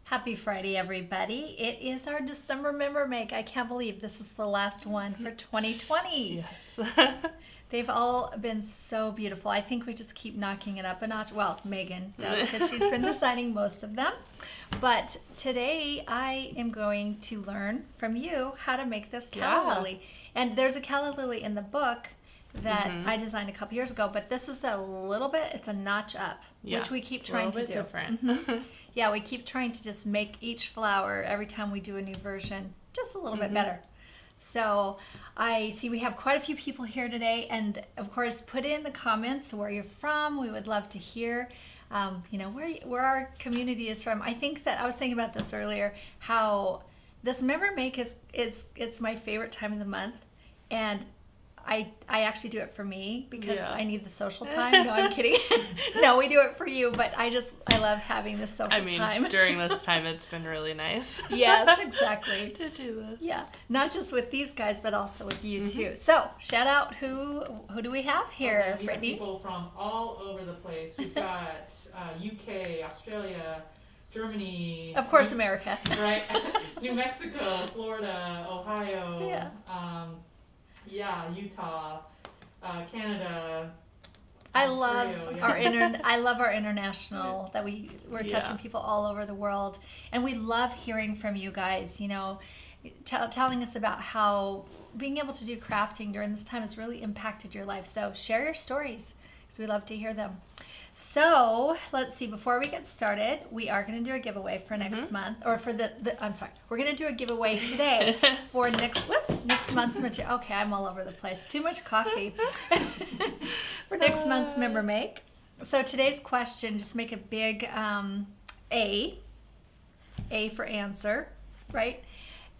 Happy Friday, everybody. It is our December member make. I can't believe this is the last one for 2020. Yes. They've all been so beautiful. I think we just keep knocking it up a notch. Well, Megan does because she's been designing most of them. But today I am going to learn from you how to make this calla lily. And there's a calla lily in the book that I designed a couple years ago, but this is a little bit, it's a notch up, which we keep trying to do. Different. Yeah, we keep trying to just make each flower every time we do a new version just a little bit better. So I see we have quite a few people here today, and of course put in the comments where you're from. We would love to hear where our community is from. I think that I was thinking about this earlier, how this member make it's my favorite time of the month, and I actually do it for me because I need the social time. No, I'm kidding. No, we do it for you, but I love having this social time. During this time, it's been really nice. Yes, exactly. To do this. Yeah, not just with these guys, but also with you too. So, shout out who do we have here, We Brittany? have people from all over the place. We've got UK, Australia, Germany. Of course, America. Right. New Mexico, Florida, Ohio. Utah, Canada. I love Ontario, I love our international that we're touching people all over the world, and we love hearing from you guys. You know, telling us about how being able to do crafting during this time has really impacted your life. So share your stories because we love to hear them. So let's see, before we get started, we are going to do a giveaway for next month, or for we're going to do a giveaway today for next month's material. Okay, I'm all over the place. Too much coffee. For next month's member make. So today's question, just make a big A for answer, right?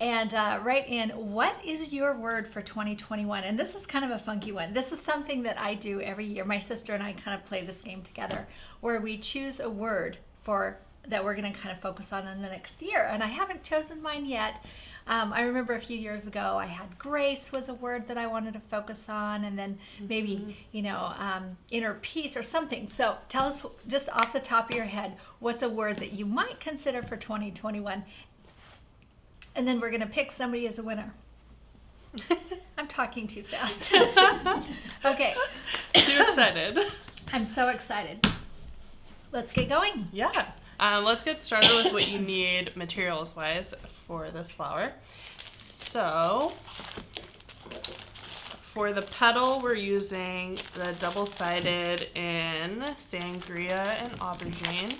And write in, what is your word for 2021? And this is kind of a funky one. This is something that I do every year. My sister and I kind of play this game together where we choose a word that we're going to kind of focus on in the next year. And I haven't chosen mine yet. I remember a few years ago I had grace was a word that I wanted to focus on, and then maybe, inner peace or something. So tell us just off the top of your head, what's a word that you might consider for 2021? And then we're going to pick somebody as a winner. I'm talking too fast. Okay. Too excited. I'm so excited. Let's get going. Yeah. Let's get started with what you need materials-wise for this flower. So, for the petal, we're using the double-sided in sangria and aubergine.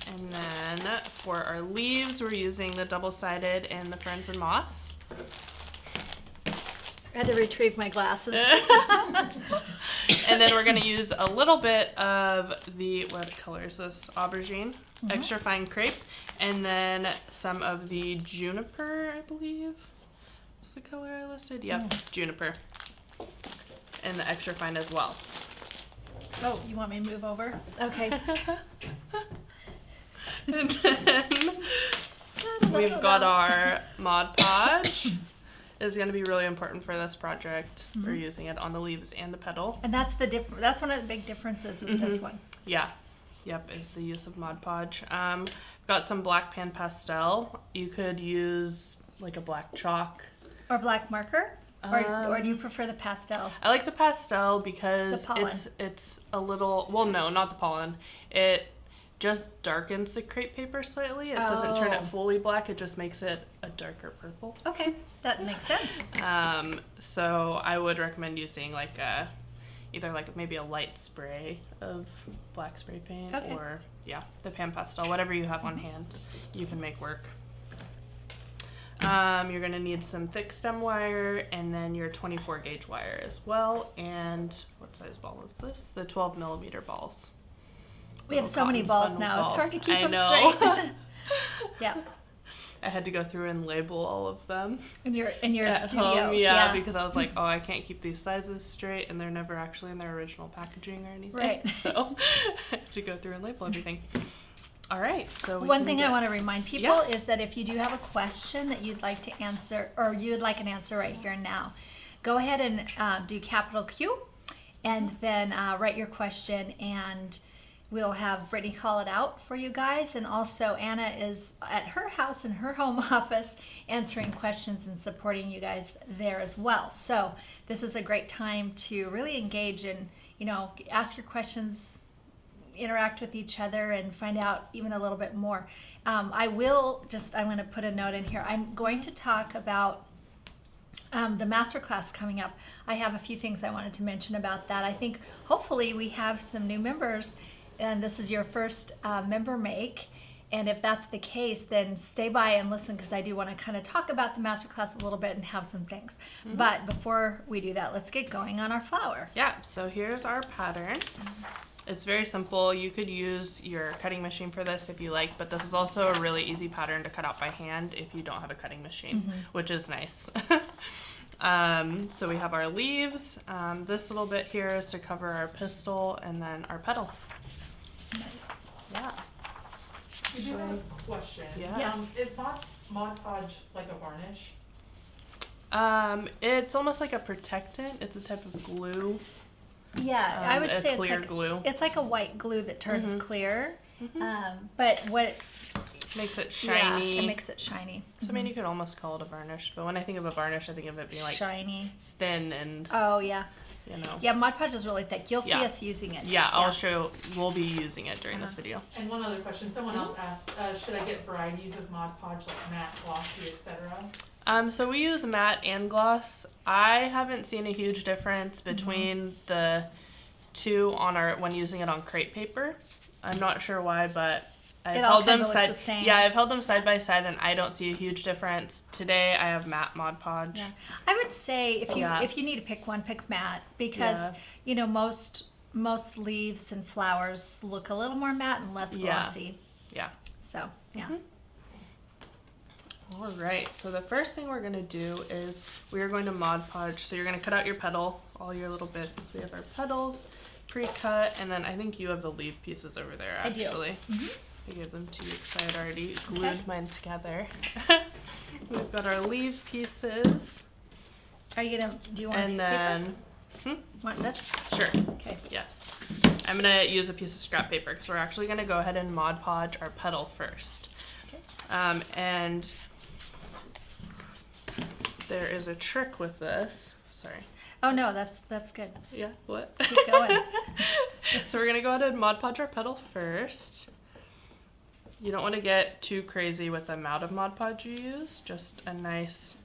And then for our leaves, we're using the double-sided in the ferns and moss. I had to retrieve my glasses. And then we're going to use a little bit of what color is this? Aubergine, extra fine crepe, and then some of the juniper, I believe. What's the color I listed? Yep, juniper. And the extra fine as well. Oh, you want me to move over? Okay. And then we've got our Mod Podge. Is going to be really important for this project. We're using it on the leaves and the petal. And that's that's one of the big differences with this one. Yeah. Yep, is the use of Mod Podge. Got some black pan pastel. You could use like a black chalk. Or black marker? Or do you prefer the pastel? I like the pastel because The pollen. it's a little, well, no, not the pollen. It just darkens the crepe paper slightly. It doesn't turn it fully black. It just makes it a darker purple. Okay, that makes sense. So I would recommend using either maybe a light spray of black spray paint or the pan pastel, whatever you have on hand, you can make work. You're gonna need some thick stem wire and then your 24 gauge wire as well. And what size ball is this? The 12 millimeter balls. We have so many balls now. It's hard to keep them straight. Yeah. I had to go through and label all of them. In your at studio. Home, because I was like, I can't keep these sizes straight, and they're never actually in their original packaging or anything. Right. So I had to go through and label everything. All right. So one thing I want to remind people is that if you do have a question that you'd like to answer, or you'd like an answer right here and now, go ahead and do capital Q, and then write your question, and we'll have Brittany call it out for you guys, and also Anna is at her house in her home office answering questions and supporting you guys there as well. So this is a great time to really engage and, you know, ask your questions, interact with each other, and find out even a little bit more. I'm going to put a note in here. I'm going to talk about the masterclass coming up. I have a few things I wanted to mention about that. I think hopefully we have some new members, and this is your first member make. And if that's the case, then stay by and listen, because I do want to kind of talk about the masterclass a little bit and have some things. But before we do that, let's get going on our flower. Yeah, so here's our pattern. It's very simple. You could use your cutting machine for this if you like, but this is also a really easy pattern to cut out by hand if you don't have a cutting machine, which is nice. So we have our leaves. This little bit here is to cover our pistil, and then our petal. Nice. Yeah. I do have a question. Yeah. Yes. Is Mod Podge like a varnish? It's almost like a protectant. It's a type of glue. Yeah, I would say clear glue. It's like a white glue that turns clear. But what Makes it shiny. Yeah, it makes it shiny. So I mean, you could almost call it a varnish, but when I think of a varnish, I think of it being like shiny, thin, and oh yeah, you know. Yeah, Mod Podge is really thick. You'll see us using it. Yeah, I'll show. We'll be using it during this video. And one other question. Someone else asked, should I get varieties of Mod Podge, like matte, glossy, etc.? So we use matte and gloss. I haven't seen a huge difference between the two on when using it on crepe paper. I'm not sure why, but I've held them side. Yeah, I've held them side by side, and I don't see a huge difference. Today I have matte Mod Podge. Yeah. I would say if you need to pick one, pick matte, because you know most leaves and flowers look a little more matte and less glossy. Yeah. So yeah. All right. So the first thing we're gonna do is we are going to Mod Podge. So you're gonna cut out your petal, all your little bits. We have our petals pre-cut, and then I think you have the leaf pieces over there. Actually. I do. I gave them to you because I had already glued mine together. We've got our leaf pieces. Are you gonna? Do you want? And then, want this? Sure. Okay. Yes. I'm gonna use a piece of scrap paper because we're actually gonna go ahead and Mod Podge our petal first. Okay. And there is a trick with this. Sorry. Oh no, that's good. Yeah. What? Keep going. So we're gonna go ahead and Mod Podge our petal first. You don't want to get too crazy with the amount of Mod Podge you use, just a nice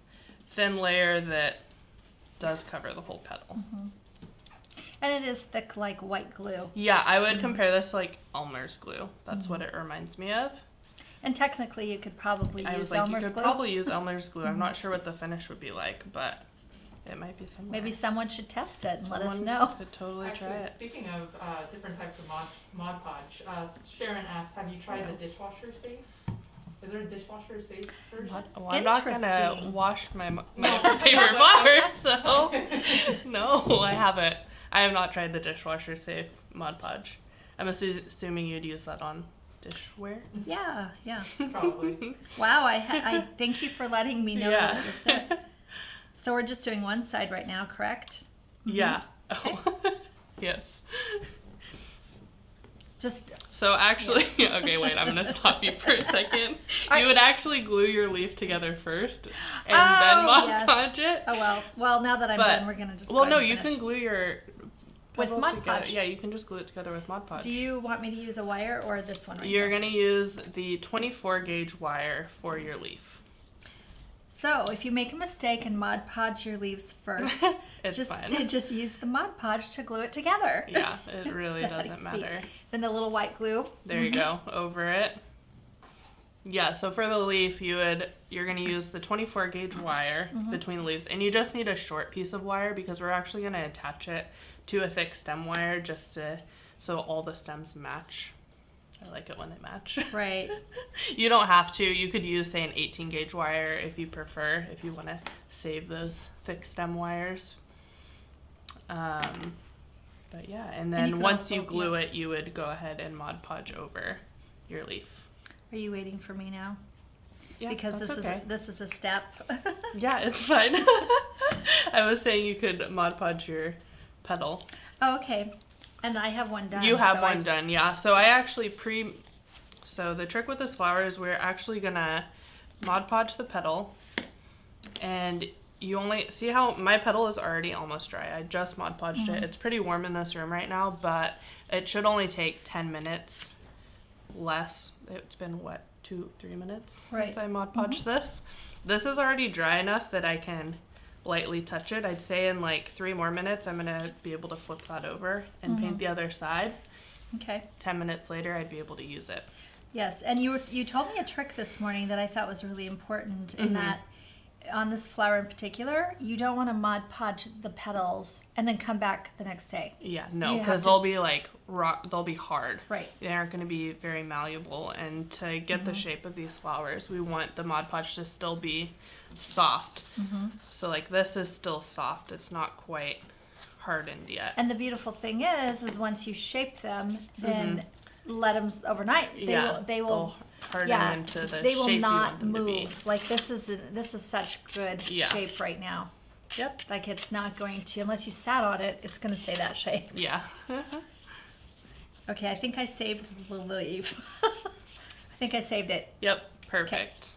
thin layer that does cover the whole petal. And it is thick like white glue. Yeah, I would compare this to like Elmer's glue. That's what it reminds me of. And technically you could probably use Elmer's glue. You could probably use Elmer's glue. I'm not sure what the finish would be like, but it might be somewhere. Maybe someone should test it and let us know. Could totally try it. Speaking of different types of Mod Podge, Sharon asked, have you tried the dishwasher safe? Is there a dishwasher safe version? Well, I'm not gonna wash my favorite bar, so no, I haven't. I have not tried the dishwasher safe Mod Podge. I'm assuming you'd use that on dishware. Yeah. Probably. Wow, I thank you for letting me know that it was there. So we're just doing one side right now, correct? Yeah. Okay. Yes. So actually, okay, wait, I'm going to stop you for a second. You would actually glue your leaf together first and then Mod Podge it. Oh, well, now that I'm done, we're going to just you can glue your with Mod Podge. Yeah, you can just glue it together with Mod Podge. Do you want me to use a wire or this one right You're going to use the 24 gauge wire for your leaf. So if you make a mistake and Mod Podge your leaves first, fine. Just use the Mod Podge to glue it together. Yeah, it really doesn't matter. Then the little white glue. There you go, over it. Yeah, so for the leaf, you're going to use the 24 gauge wire between the leaves, and you just need a short piece of wire because we're actually going to attach it to a thick stem wire so all the stems match. I like it when they match. Right. You don't have to. You could use, say, an 18 gauge wire if you prefer, if you want to save those thick stem wires. But yeah, and then once you glue it, you would go ahead and Mod Podge over your leaf. Are you waiting for me now? Yeah, because this is a step. Yeah, it's fine. I was saying you could Mod Podge your petal. Oh, okay. And I have one done. You have one done, yeah. So I actually so the trick with this flower is we're actually gonna Mod Podge the petal, and you only see how my petal is already almost dry. I just Mod Podged it. It's pretty warm in this room right now, but it should only take 10 minutes less. It's been what, 2-3 minutes since I Mod Podged this. This is already dry enough that I can lightly touch it. I'd say in like 3 more minutes I'm gonna be able to flip that over and paint the other side. Okay. 10 minutes later I'd be able to use it. Yes, and you told me a trick this morning that I thought was really important in that on this flower in particular, you don't want to Mod Podge the petals and then come back the next day. Yeah, no, because they'll be like they'll be hard. Right. They aren't going to be very malleable, and to get the shape of these flowers, we want the Mod Podge to still be soft. So like this is still soft. It's not quite hardened yet. And the beautiful thing is once you shape them, then let them overnight. They will harden into the they will shape you not want them to be. move. Like this is such good shape right now. Yep. Like it's not going to, unless you sat on it, it's going to stay that shape. Yeah. Okay, I think I saved the leaf. I think I saved it. Yep. Perfect.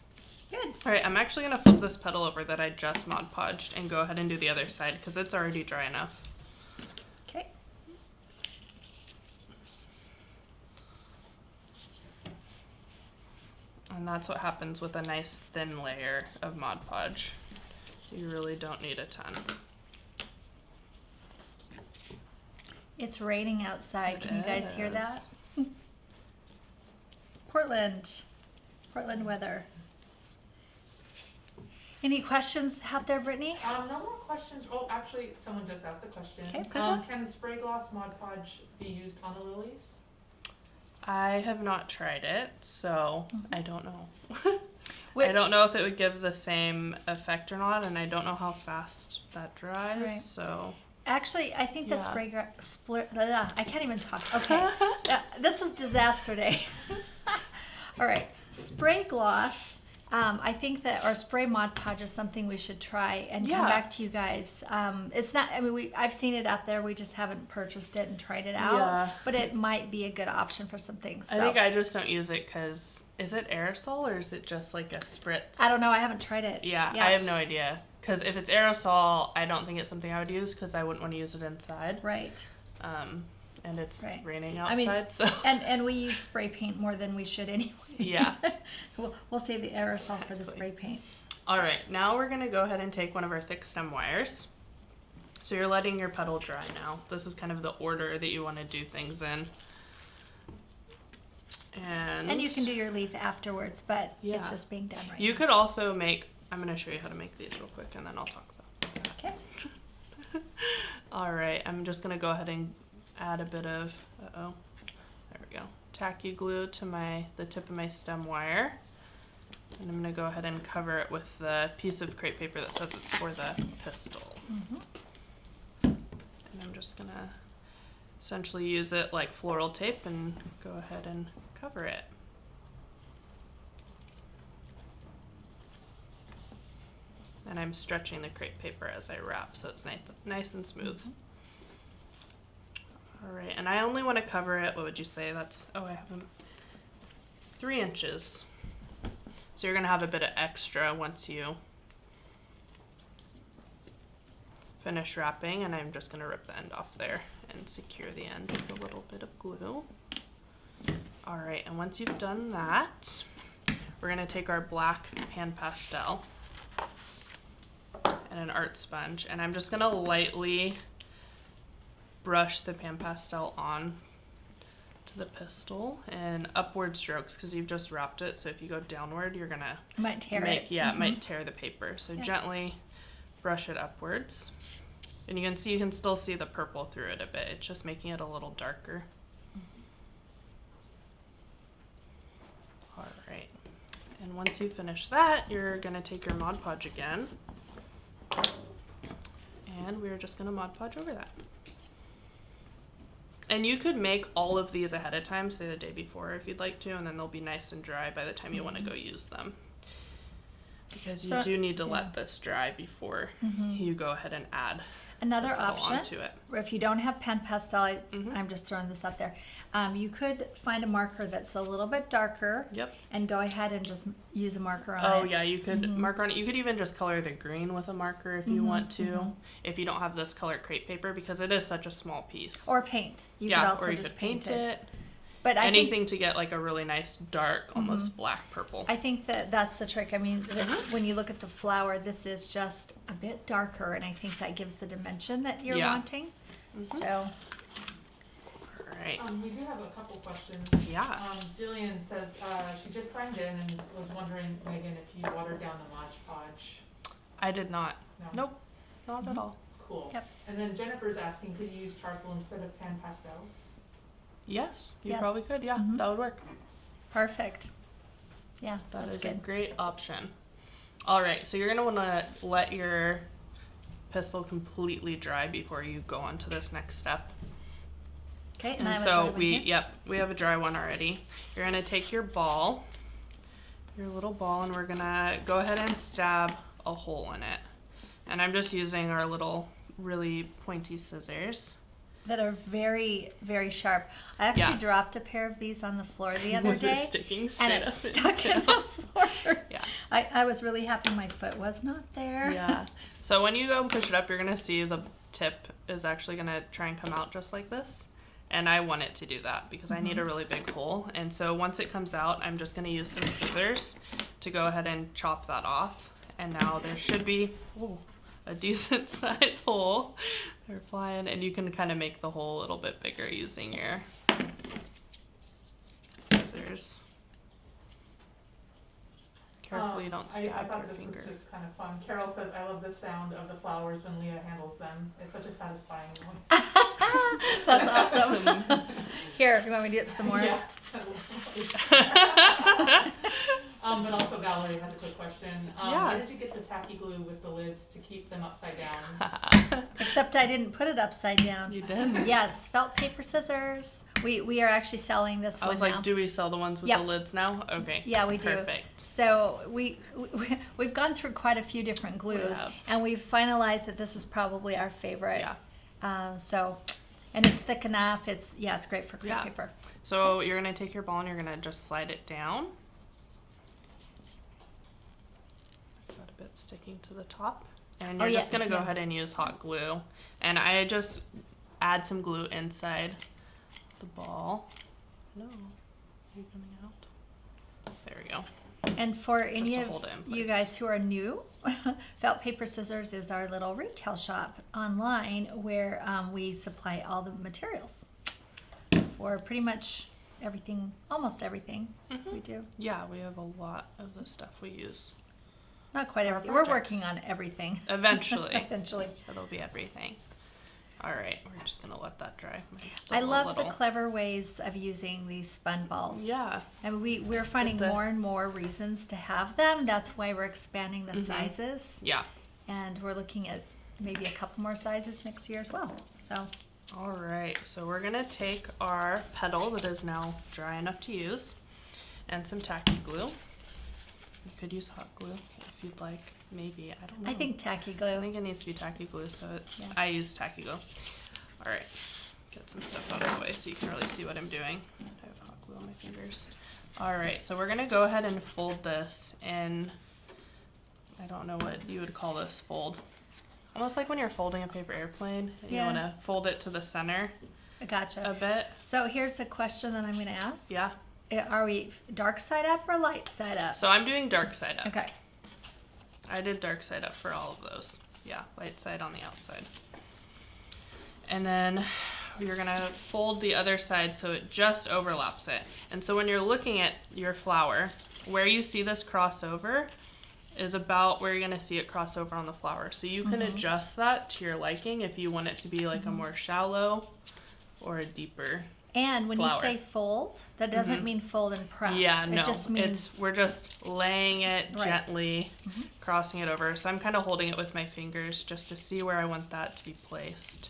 Good. All right, I'm actually going to flip this petal over that I just Mod Podged and go ahead and do the other side because it's already dry enough. Okay. And that's what happens with a nice thin layer of Mod Podge. You really don't need a ton. It's raining outside. Can you guys hear that? Portland weather. Any questions out there, Brittany? No more questions. Oh, actually, someone just asked a question. Okay. Can the spray gloss Mod Podge be used on the lilies? I have not tried it, so I don't know. I don't know if it would give the same effect or not, and I don't know how fast that dries, so... Actually, I think the I can't even talk. Okay. This is disaster day. All right. Spray gloss, I think that, or spray Mod Podge is something we should try and come back to you guys. It's not, I mean, I've seen it out there. We just haven't purchased it and tried it out. Yeah. But it might be a good option for some things. I think I just don't use it because, is it aerosol or is it just like a spritz? I don't know. I haven't tried it. Yeah, I have no idea. Because if it's aerosol, I don't think it's something I would use because I wouldn't want to use it inside. Right. And it's raining outside, I mean, so. And we use spray paint more than we should anyway. Yeah. We'll save the aerosol for the spray paint. All right, now we're going to go ahead and take one of our thick stem wires. So you're letting your petal dry now. This is kind of the order that you want to do things in. And you can do your leaf afterwards, but it's just being done right You now. could also make, I'm going to show you how to make these real quick and then I'll talk about that. Okay. All right, I'm just going to go ahead and add a bit of, there we go, tacky glue to the tip of my stem wire. And I'm going to go ahead and cover it with the piece of crepe paper that says it's for the pistil. And I'm just going to essentially use it like floral tape and go ahead and cover it. And I'm stretching the crepe paper as I wrap so it's nice and smooth. All right, and I only want to cover it, what would you say? That's, I have 3 inches. So you're going to have a bit of extra once you finish wrapping, and I'm just going to rip the end off there and secure the end with a little bit of glue. All right, and once you've done that, we're going to take our black pan pastel and an art sponge, and I'm just going to lightly brush the pan pastel on to the pistil in upward strokes because you've just wrapped it, so if you go downward you're gonna might tear it. Yeah, it might tear the paper, so gently brush it upwards, and you can still see the purple through it a bit. It's just making it a little darker. All right, and once you finish that, you're gonna take your Mod Podge again, and we're just gonna Mod Podge over that. And you could make all of these ahead of time, say the day before if you'd like to, and then they'll be nice and dry by the time you want to go use them. Because you do need to let this dry before you go ahead and add. Another the petal option, onto it. if you don't have pen pastel, Mhm. I'm just throwing this out there. You could find a marker that's a little bit darker. Yep. And go ahead and just use a marker on Oh it. yeah, you could mark on it. You could even just color the green with a marker if you want to. If you don't have this color crepe paper, because it is such a small piece. Or paint. You could yeah, also or you just could paint it. But I Anything think, to get like a really nice dark, almost black purple. I think that that's the trick. I mean, when you look at the flower, this is just a bit darker, and I think that gives the dimension that you're wanting. So. All right. We do have a couple questions. Yeah. Jillian says she just signed in and was wondering, Megan, if you watered down the Mod Podge. I did not. No. Nope. Not at all. Cool. Yep. And then Jennifer's asking, could you use charcoal instead of pan pastels? Yes, you Yes. probably could. Yeah, that would work. Perfect. Yeah, That that's is a good. great option. All right, so you're gonna want to let your pistil completely dry before you go on to this next step. Okay, And I have a so dry one we here. have a dry one already. You're gonna take your ball, your little ball, and we're gonna go ahead and stab a hole in it. And I'm just using our little really pointy scissors. That are very, very sharp. I actually Yeah. dropped a pair of these on the floor the other Was day. it sticking And straight it up stuck into- in the floor. Yeah. I was really happy my foot was not there. Yeah. So when you go and push it up, you're gonna see the tip is actually gonna try and come out just like this. And I want it to do that because I need a really big hole. And so once it comes out, I'm just gonna use some scissors to go ahead and chop that off. And now there should be a decent size hole. They're flying, and you can kind of make the hole a little bit bigger using your scissors. Carefully, don't I stab thought your this finger. was just kind of fun. Carol says, I love the sound of the flowers when Leah handles them. It's such a satisfying noise. That's awesome. Here, you want me to do it some more? Yeah. But also Valerie has a quick question. Where did you get the tacky glue with the lids to keep them upside down? Except I didn't put it upside down. You did? Yes, felt paper scissors. We are actually selling this I one was like, now. do we sell the ones with Yep. the lids now? Okay. Yeah, we do. Perfect. So we've gone through quite a few different glues, have. and we've finalized that this is probably our favorite. Yeah. And it's thick enough. It's great for crepe Yeah. paper. So you're gonna take your ball and you're gonna just slide it down. Got a bit sticking to the top. And you're just gonna go ahead and use hot glue. And I just add some glue inside the ball. No, are you coming out? There we go. And for any to of hold it in you place. guys who are new, Felt Paper Scissors is our little retail shop online where we supply all the materials for pretty much everything, almost everything we do. Yeah, we have a lot of the stuff we use. Not quite Our everything. We're projects. working on everything. Eventually. Eventually. It'll be everything. All right, we're just gonna let that dry. Mine's still I a love the little. clever ways of using these spun balls. Yeah. And we're Just finding get the- more and more reasons to have them. That's why we're expanding the sizes. Yeah. And we're looking at maybe a couple more sizes next year as well. So All right, so we're gonna take our petal that is now dry enough to use and some tacky glue. You could use hot glue if you'd like, maybe, I don't know. I think tacky I glue. think it needs to be tacky glue, so it's, Yeah. I use tacky glue. All right, get some stuff out of the way so you can really see what I'm doing. I have hot glue on my fingers. All right, so we're gonna go ahead and fold this in, I don't know what you would call this fold. Almost like when you're folding a paper airplane, and you Yeah. wanna fold it to the center I gotcha. a bit. So here's a question that I'm going to ask. Yeah, Are we dark side up or light side up? so I'm doing dark side up. Okay. I did dark side up for all of those. Yeah, light side on the outside. And then you're gonna fold the other side so it just overlaps it. And so when you're looking at your flower, where you see this cross over is about where you're gonna see it cross over on the flower. So you can adjust that to your liking if you want it to be like a more shallow or a deeper. And when Flower. you say fold, that doesn't mean fold and press. Yeah, no, It just means we're just laying it Right. gently, crossing it over. So I'm kind of holding it with my fingers just to see where I want that to be placed.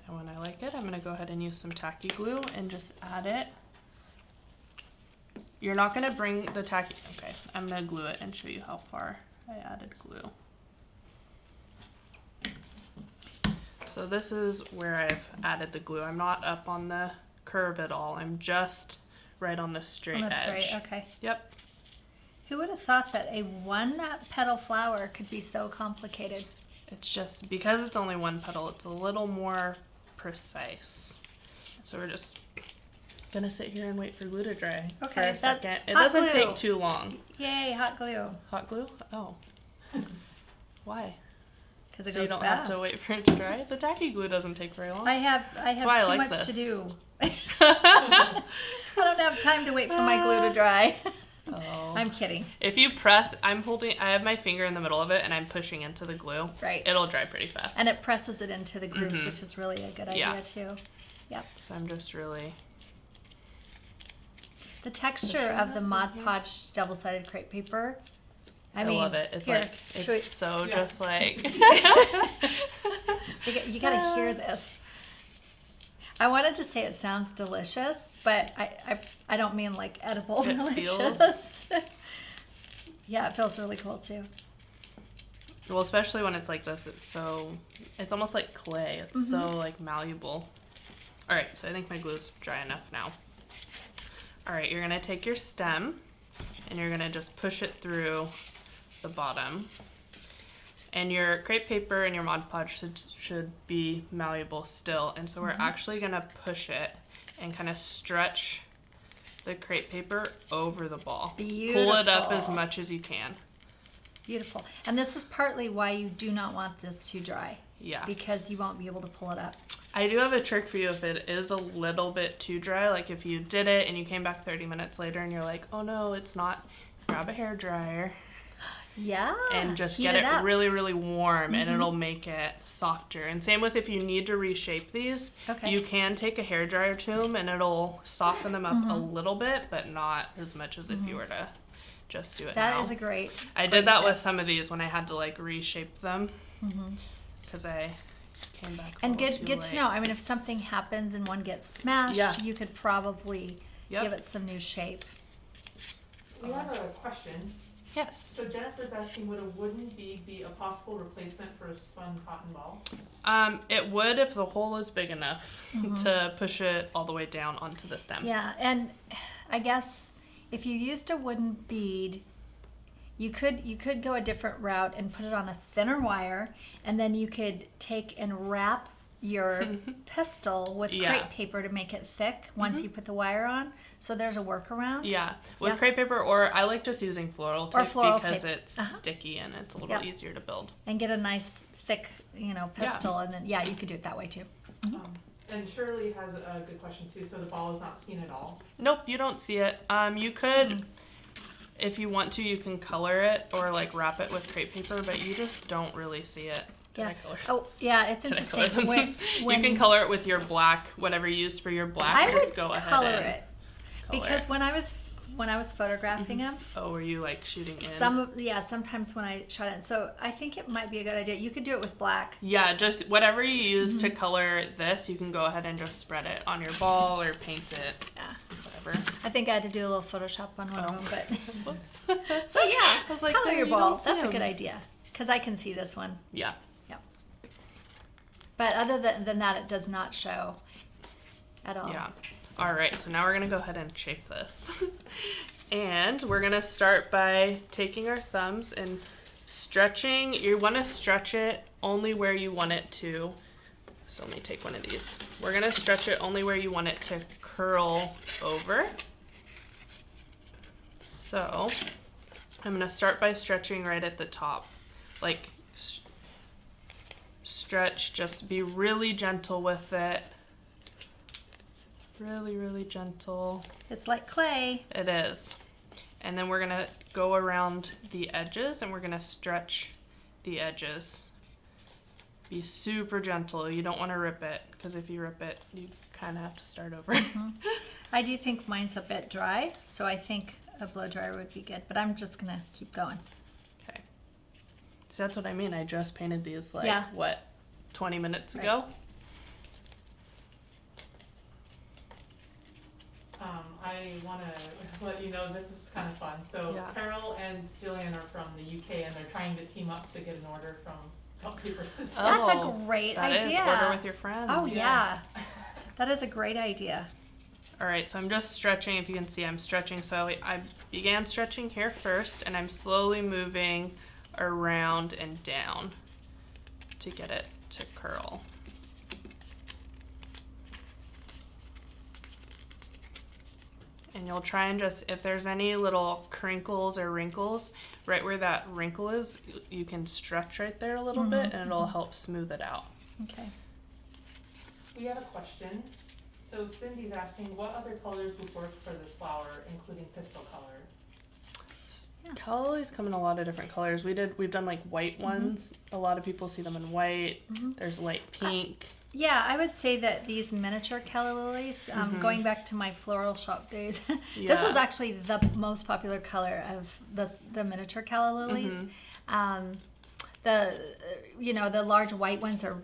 And when I like it, I'm gonna go ahead and use some tacky glue and just add it. You're not gonna bring the tacky, okay, I'm gonna glue it and show you how far I added glue. So this is where I've added the glue. I'm not up on the curve at all. I'm just right on the straight On the edge. straight, okay. Yep. Who would have thought that a one petal flower could be so complicated? It's just because it's only one petal, it's a little more precise. So we're just gonna sit here and wait for glue to dry for Okay, a second. It hot doesn't glue. take too long. Yay, hot glue. Hot glue? Oh. Why? Because it So you goes don't fast. have to wait for it to dry? The tacky glue doesn't take very long. I have why I too like much this. to do. I don't have time to wait for my glue to dry. Oh. I'm kidding. If you press, I have my finger in the middle of it and I'm pushing into the glue. Right. It'll dry pretty fast. And it presses it into the grooves, Mhm. which is really a good Yeah. idea too. Yep. So I'm just really... The texture Pushing of the this in Mod here. Podge double-sided crepe paper. I mean, love it. It's here, like, it's should we- so Yeah. just like... You gotta hear this. I wanted to say it sounds delicious, but I don't mean like edible It delicious. Yeah, it feels really cool too. Well, especially when it's like this, it's almost like clay. It's so Mm-hmm. like malleable. All right, so I think my glue's dry enough now. All right, you're gonna take your stem and you're gonna just push it through the bottom. And your crepe paper and your Mod Podge should be malleable still. And so we're actually gonna push it and kind of stretch the crepe paper over the ball. Pull it up as Beautiful. much as you can. Beautiful. And this is partly why you do not want this too dry, Yeah. because you won't be able to pull it up. I do have a trick for you if it is a little bit too dry. Like if you did it and you came back 30 minutes later and you're like, oh no, it's not. Grab a hair dryer Yeah. and just heat get it up. really, really warm and it'll make it softer. And same with if you need to reshape these, Okay. you can take a hair dryer to them and it'll soften them up a little bit, but not as much as if you were to just do it That now. is a great. I great did that tip. with some of these when I had to like reshape them because I came back a And little good too to late. know. I mean, if something happens and one gets smashed, Yeah. you could probably Yep. give it some new shape. We have a question. Yes. So Jennifer's asking, would a wooden bead be a possible replacement for a spun cotton ball? It would if the hole is big enough to push it all the way down onto the stem. Yeah, and I guess if you used a wooden bead, you could go a different route and put it on a thinner wire, and then you could take and wrap your pistol with Yeah. crepe paper to make it thick once you put the wire on. So there's a workaround. Yeah, with Yeah. crepe paper, or I like just using floral tape floral because tape. it's sticky and it's a little Yep. easier to build. And get a nice thick, pistol, and then you could do it that way too. And Shirley has a good question too. So the ball is not seen at all. Nope, you don't see it. You could, if you want to, you can color it or like wrap it with crepe paper, but you just don't really see it. Did Yeah. I color Oh, yeah, it's Did I color interesting. them? You can color it with your black, whatever you use for your black. I just would go ahead color and it color because it. when I was photographing them, Oh, were you like shooting in? sometimes when I shot it, so I think it might be a good idea. You could do it with black. Yeah, just whatever you use to color this, you can go ahead and just spread it on your ball or paint it, Yeah, whatever. I think I had to do a little Photoshop on one of them, but Whoops. so yeah, I was like, color no, your you ball. don't see That's a them. good idea because I can see this one. Yeah. But other than that, it does not show at all. Yeah. All right, so now we're gonna go ahead and shape this. And we're gonna start by taking our thumbs and stretching. You wanna stretch it only where you want it to. So let me take one of these. We're gonna stretch it only where you want it to curl over. So I'm gonna start by stretching right at the top. Like stretch, just be really gentle with it. Really, really gentle. It's like clay. It is. And then we're gonna go around the edges and we're gonna stretch the edges. Be super gentle. You don't want to rip it because if you rip it, you kind of have to start over. I do think mine's a bit dry, so I think a blow dryer would be good. But I'm just gonna keep going. Okay. So that's what I mean. I just painted these like, Yeah. what, 20 minutes Right. ago? I want to let you know this is kind of fun. So Yeah. Carol and Jillian are from the UK and they're trying to team up to get an order from rock, paper, scissors. That's a great idea. That is, order with your friends. Oh, yeah. That is a great idea. All right, so I'm just stretching. If you can see, I'm stretching. So I began stretching here first, and I'm slowly moving around and down to get it to curl. And you'll try and just, if there's any little crinkles or wrinkles, right where that wrinkle is, you can stretch right there a little bit, and it'll help smooth it out. Okay. We have a question. So Cindy's asking, what other colors would work for this flower, including pistol color? Calla lilies come in a lot of different colors. We've done like white ones. A lot of people see them in white. There's light pink. Yeah, I would say that these miniature calla lilies, going back to my floral shop days, this was actually the most popular color of the miniature calla lilies. The large white ones are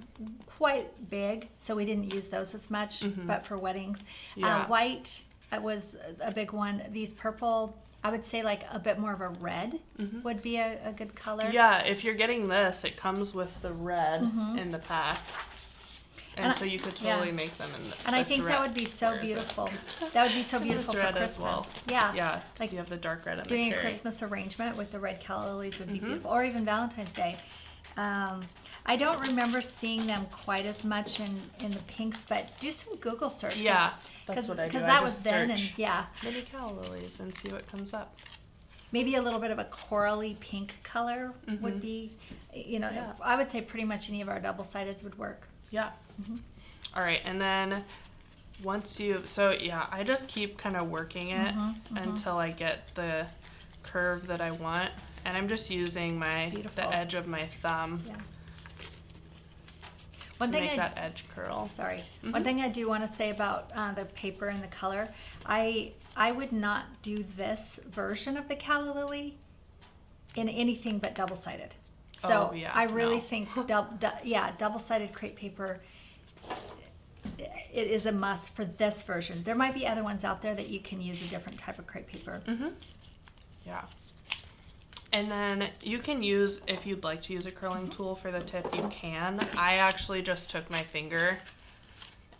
quite big, so we didn't use those as much, but for weddings. White was a big one. These purple, I would say like a bit more of a red would be a good color. Yeah, if you're getting this, it comes with the red in the pack. And so you could totally make them in and I think that would be so beautiful. That would be so beautiful for Christmas. Well. Yeah. Yeah, like you have the dark red and the doing cherry. a Christmas arrangement with the red calla lilies would be beautiful, or even Valentine's Day. I don't remember seeing them quite as much in the pinks, but do some Google search. Yeah, that's what I do. Because that I was just then, search and mini calla lilies and see what comes up. maybe a little bit of a corally pink color would be, I would say pretty much any of our double-sideds would work. Yeah. All right, and then once I just keep kind of working it until I get the curve that I want, and I'm just using the edge of my thumb to make that edge curl. Sorry. One thing I do want to say about the paper and the color, I would not do this version of the calla lily in anything but double-sided. So I really think double-sided crepe paper, it is a must for this version. There might be other ones out there that you can use a different type of crepe paper. Yeah. And then you can use, if you'd like to use a curling tool for the tip, you can. I actually just took my finger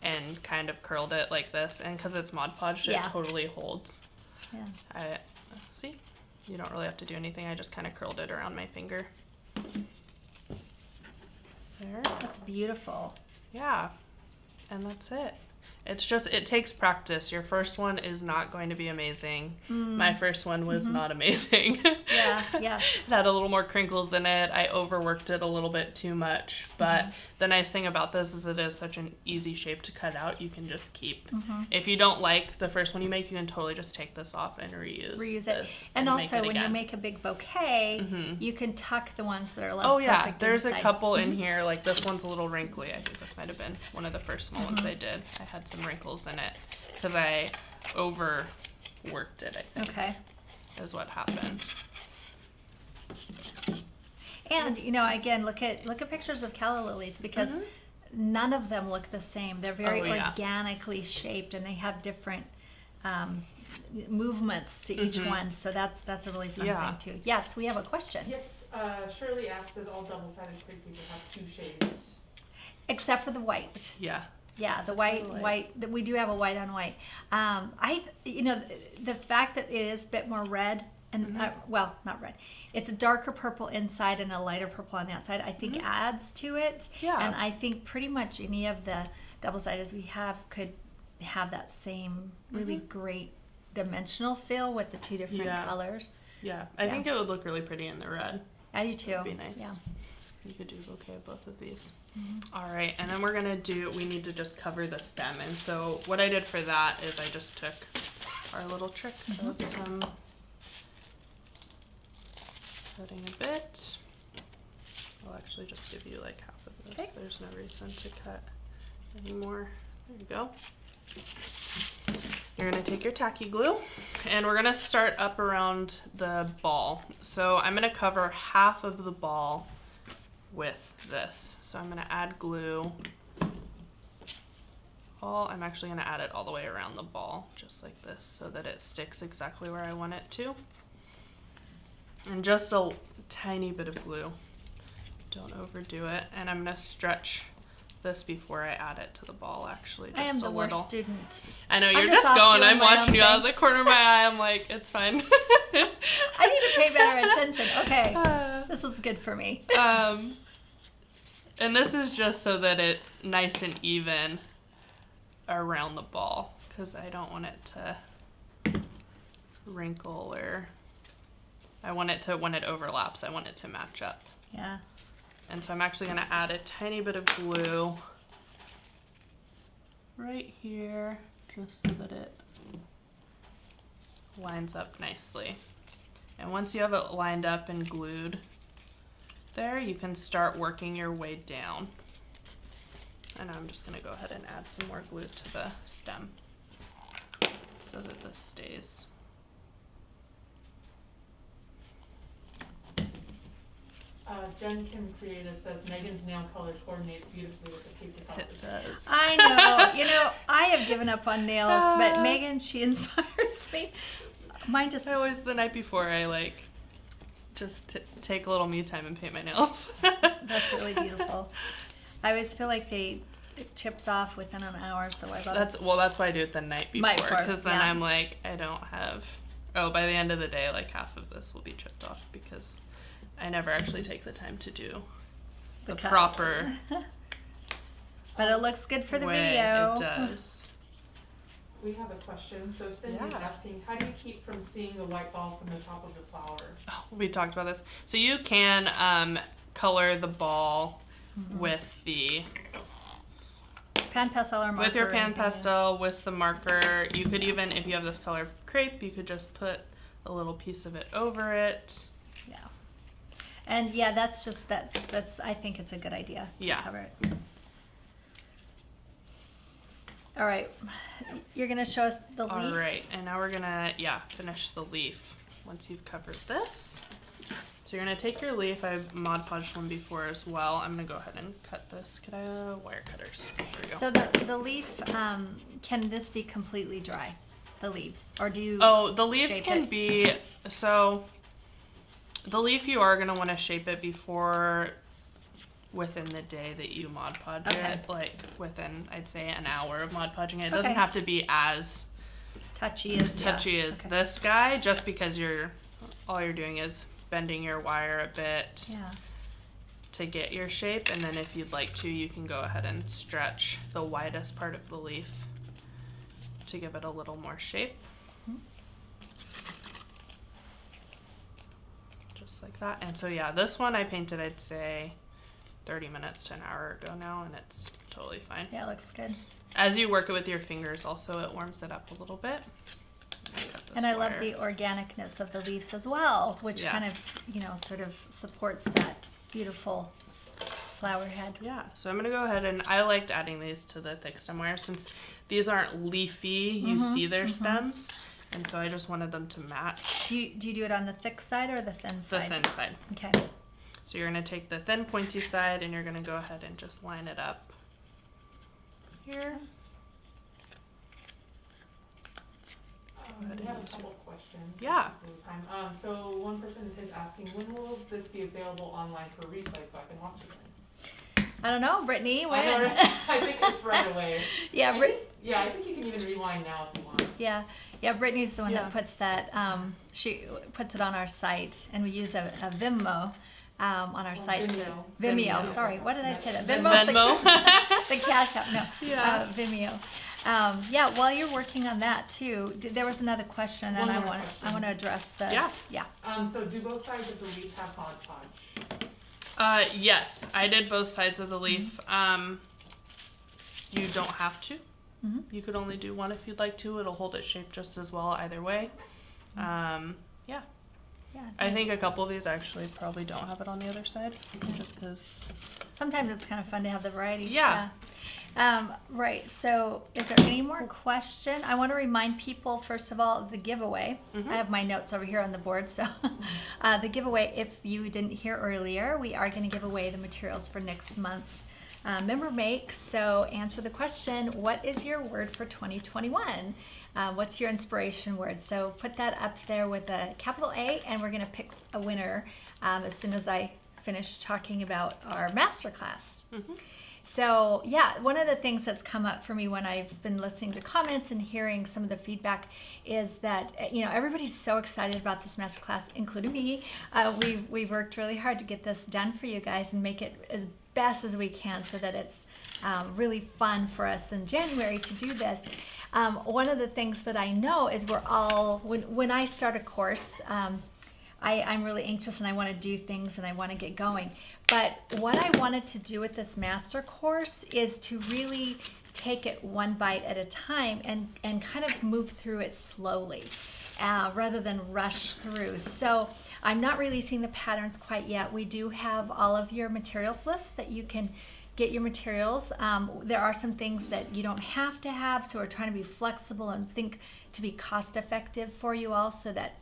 and kind of curled it like this, and because it's Mod Podged, it totally holds. Yeah. See? You don't really have to do anything. I just kind of curled it around my finger. There. That's beautiful. Yeah. And that's it. It's just, it takes practice. Your first one is not going to be amazing. My first one was not amazing. Yeah. It had a little more crinkles in it. I overworked it a little bit too much. But the nice thing about this is it is such an easy shape to cut out. You can just keep. If you don't like the first one you make, you can totally just take this off and reuse it. And also, when you make a big bouquet, you can tuck the ones that are less perfect there's inside. a couple in here. Like this one's a little wrinkly. I think this might have been one of the first small ones I did. I had some wrinkles in it because I overworked it, I think. Okay. Is what happened. And again, look at pictures of calla lilies, because none of them look the same. They're very organically shaped, and they have different movements to each one. So that's a really fun thing too. Yes, we have a question. Yes, Shirley asked, does all double-sided crepe paper have two shades? Except for the white. Yeah. Yeah, the white. We do have a white on white. The fact that it is a bit more red and not red. It's a darker purple inside and a lighter purple on the outside, I think adds to it. Yeah. And I think pretty much any of the double-sideds we have could have that same really great dimensional feel with the two different colors. Yeah, I think it would look really pretty in the red. I do too. It'd be nice. Yeah. You could do a bouquet of both of these. All right, and then we need to just cover the stem. And so what I did for that is I just took our little trick of some cutting a bit. I'll actually just give you like half of this. Okay. There's no reason to cut anymore. There you go. You're gonna take your tacky glue and we're gonna start up around the ball. So I'm gonna cover half of the ball with this. So I'm gonna add glue. I'm actually gonna add it all the way around the ball, just like this, so that it sticks exactly where I want it to. And just a tiny bit of glue Don't overdo it. And I'm going to stretch this before I add it to the ball, actually, just I am the a little. worst student. I know, you're just just off going. doing I'm my watching own you out of thing. the corner of my eye. I'm like, it's fine. I need to pay better attention. Okay, this is good for me. And this is just so that it's nice and even around the ball, because I don't want it to wrinkle, or I want it to, when it overlaps, I want it to match up. Yeah. And so I'm actually going to add a tiny bit of glue right here, just so that it lines up nicely. And once you have it lined up and glued there, you can start working your way down. And I'm just going to go ahead and add some more glue to the stem so that this stays. Jen Kim Creative says Megan's nail color coordinates beautifully with the paper color. It does. I know. You know, I have given up on nails, but Megan, she inspires me. Mine just... I always, the night before, I like just take a little me time and paint my nails. That's really beautiful. I always feel like it chips off within an hour, so I love it. Well, that's why I do it the night Night before, before, because then yeah. I'm like, I don't have, by the end of the day, like half of this will be chipped off, because I never actually take the time to do the cut. proper But it looks good for the way. video. It does. We have a question. So Cindy's asking, how do you keep from seeing the white ball from the top of the flower? Oh, we talked about this. So you can color the ball with the Pan pastel or marker. with your pan pastel, with the marker. You could even, if you have this color crepe, you could just put a little piece of it over it. Yeah. And yeah, that's I think it's a good idea to Yeah. cover it. All right, you're gonna show us the leaf. All right, and now we're gonna, finish the leaf once you've covered this. So you're gonna take your leaf, I've Mod Podged one before as well. I'm gonna go ahead and cut this. Could I have wire cutters? There we go. So the leaf, can this be completely dry? The leaves, or do you? Oh, the leaves shape can it? be, so the leaf you are gonna wanna shape it before, within the day that you Mod Podge Okay. it, like within, I'd say, an hour of Mod Podging it. It Okay. doesn't have to be as touchy as as this guy, just because all you're doing is bending your wire a bit Yeah. to get your shape, and then if you'd like to, you can go ahead and stretch the widest part of the leaf to give it a little more shape. Just like that. And so yeah, this one I painted, I'd say 30 minutes to an hour ago now, and it's totally fine. Yeah, it looks good. As you work it with your fingers, also it warms it up a little bit. And I love the organicness of the leaves as well, which kind of, sort of supports that beautiful flower head. Yeah, so I'm gonna go ahead, and I liked adding these to the thick stem wire since these aren't leafy, you see their stems, and so I just wanted them to match. Do you do it on the thick side or the thin side? The thin side. Okay. So you're gonna take the thin pointy side and you're gonna go ahead and just line it up here. We have a couple of questions. Yeah. So one person is asking, when will this be available online for replay so I can watch it? I don't know, Brittany. When? I think it's right away. Yeah, I think you can even rewind now if you want. Yeah. Brittany's the one that puts that. She puts it on our site, and we use a Vimeo on our site. Vimeo. Sorry, what did I say? That Venmo. The Cash App. No. Yeah. Vimeo. While you're working on that too, there was another question, and I want to address the. Yeah. So do both sides of the leaf have Mod Podge? Yes, I did both sides of the leaf. You don't have to. You could only do one if you'd like to. It'll hold its shape just as well either way. Yeah. I think a couple of these actually probably don't have it on the other side, just because. Sometimes it's kind of fun to have the variety. Yeah. Right. So, is there any more question? I want to remind people, first of all, of the giveaway. I have my notes over here on the board. So, the giveaway, if you didn't hear earlier, we are going to give away the materials for next month's member make. So, answer the question, what is your word for 2021? What's your inspiration word? So, put that up there with a capital A, and we're going to pick a winner as soon as I finished talking about our masterclass. Mm-hmm. So yeah, one of the things that's come up for me when I've been listening to comments and hearing some of the feedback is that, everybody's so excited about this masterclass, including me. We've worked really hard to get this done for you guys and make it as best as we can so that it's really fun for us in January to do this. One of the things that I know is we're all, when I start a course, I'm really anxious and I want to do things and I want to get going. But what I wanted to do with this master course is to really take it one bite at a time and kind of move through it slowly rather than rush through. So I'm not releasing the patterns quite yet. We do have all of your materials lists that you can get your materials. There are some things that you don't have to have, so we're trying to be flexible and think to be cost effective for you all so that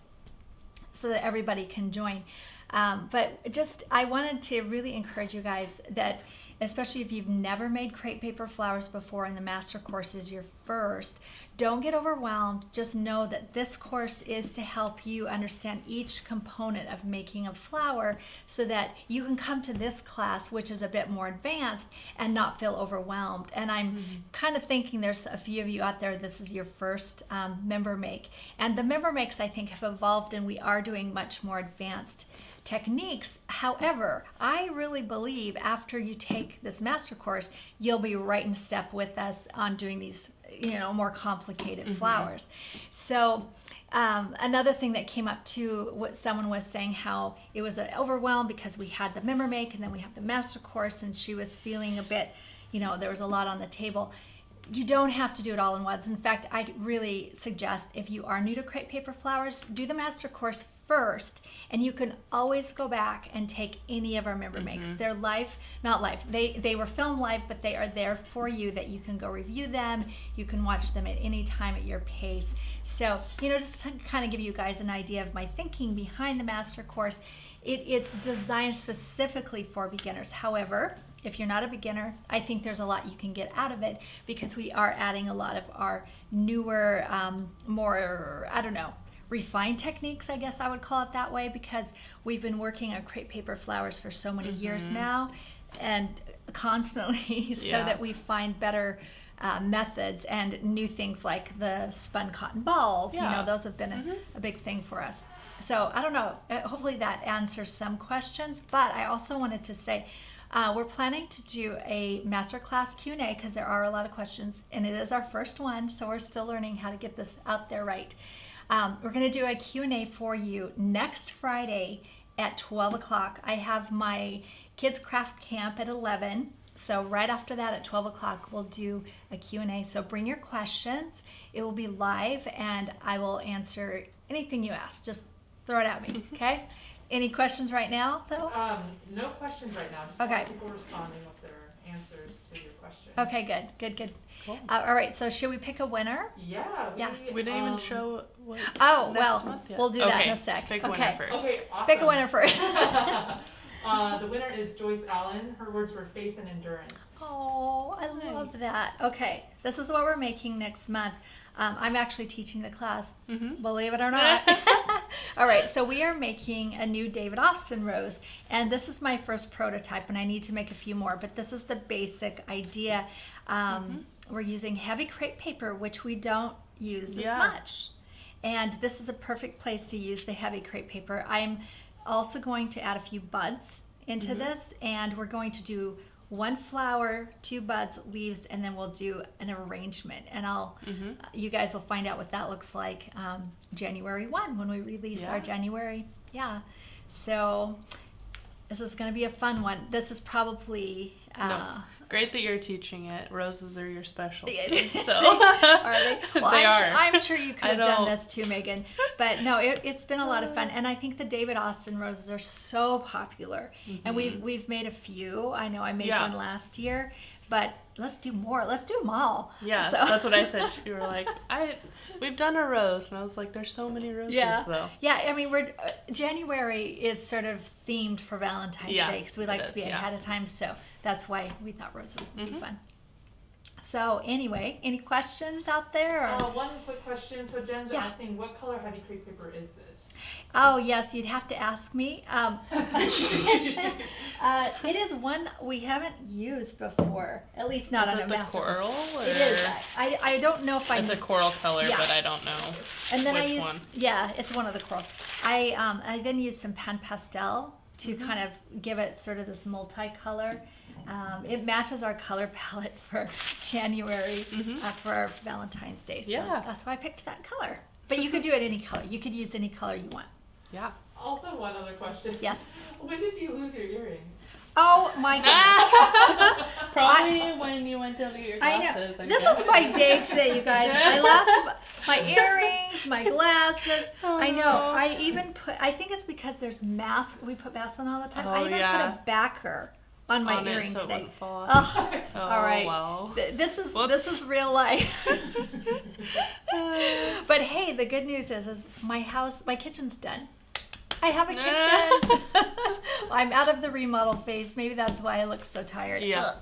everybody can join. But just, I wanted to really encourage you guys that, especially if you've never made crepe paper flowers before and the master course is your first, don't get overwhelmed. Just know that this course is to help you understand each component of making a flower so that you can come to this class, which is a bit more advanced, and not feel overwhelmed. And I'm kind of thinking there's a few of you out there, this is your first member make. And the member makes, I think, have evolved and we are doing much more advanced techniques. However, I really believe after you take this master course, you'll be right in step with us on doing these, more complicated flowers. So another thing that came up too, what someone was saying, how it was an overwhelm because we had the member make and then we have the master course, and she was feeling a bit, there was a lot on the table. You don't have to do it all in once. In fact, I really suggest if you are new to crepe paper flowers, do the master course first, and you can always go back and take any of our member makes. They're live, not live. They were filmed live, but they are there for you that you can go review them. You can watch them at any time at your pace. So, just to kind of give you guys an idea of my thinking behind the master course, it's designed specifically for beginners. However, if you're not a beginner, I think there's a lot you can get out of it because we are adding a lot of our newer, more, refined techniques, I guess I would call it that way, because we've been working on crepe paper flowers for so many years now and constantly so that we find better methods and new things like the spun cotton balls. Those have been a big thing for us. So I don't know, hopefully that answers some questions, but I also wanted to say, we're planning to do a masterclass Q&A because there are a lot of questions, and it is our first one, so we're still learning how to get this out there right. We're going to do a Q&A for you next Friday at 12 o'clock. I have my kids craft camp at 11, so right after that at 12 o'clock we'll do a Q&A. So bring your questions. It will be live, and I will answer anything you ask. Just throw it at me, okay? Any questions right now, though? No questions right now. Just okay. People responding with their answers to your questions. Okay, good. Cool. All right, so should we pick a winner? Yeah. We didn't even show what's next month yet. We'll do that in a sec. Pick a winner first. Okay, awesome. Pick a winner first. The winner is Joyce Allen. Her words were faith and endurance. Oh, I love that. Okay, this is what we're making next month. I'm actually teaching the class, believe it or not. All right, so we are making a new David Austin rose, and this is my first prototype, and I need to make a few more, but this is the basic idea. We're using heavy crepe paper, which we don't use as much, and this is a perfect place to use the heavy crepe paper. I'm also going to add a few buds into this, and we're going to do 1 flower, 2 buds, leaves, and then we'll do an arrangement. And you guys will find out what that looks like January 1 when we release our January. Yeah. So this is going to be a fun one. This is probably... great that you're teaching it. Roses are your specialty. So. Are they? Well, They are. I'm sure you could have done this too, Megan. But no, it's been a lot of fun. And I think the David Austin roses are so popular. And we've made a few. I know I made one last year. But let's do more. Let's do them all. Yeah, so. That's what I said. You were like, we've done a rose. And I was like, there's so many roses, though. Yeah, I mean, January is sort of themed for Valentine's Day because we like to be ahead of time. So that's why we thought roses would be fun. So anyway, any questions out there? One quick question. So Jen's asking, what color heavy crepe paper is this? Oh yes, you'd have to ask me. It is one we haven't used before, at least not Is on it a the master. coral? Or... It is. I don't know if I. It's a coral color, Yeah. but I don't know And then which I use, one. yeah, it's one of the corals. I then use some pan pastel to kind of give it sort of this multicolor. It matches our color palette for January for Valentine's Day. So Yeah. that's why I picked that color. But you could do it any color. You could use any color you want. Yeah. Also, one other question. Yes. When did you lose your earring? Oh my goodness. Probably when you went to get your I glasses. know. This was my day today, you guys. I lost my earrings, my glasses. I know. I even put, I think it's because there's masks. We put masks on all the time. I even put a backer on my earring so it today. wouldn't fall off. Oh, Oh, all right. well. This is Whoops. real life. But hey, the good news is my kitchen's done. I have a kitchen. I'm out of the remodel phase. Maybe that's why I look so tired. Yeah.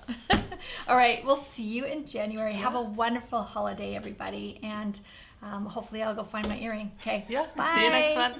All right. We'll see you in January. Have a wonderful holiday, everybody. And hopefully I'll go find my earring. Okay. Yeah. Bye. See you next month.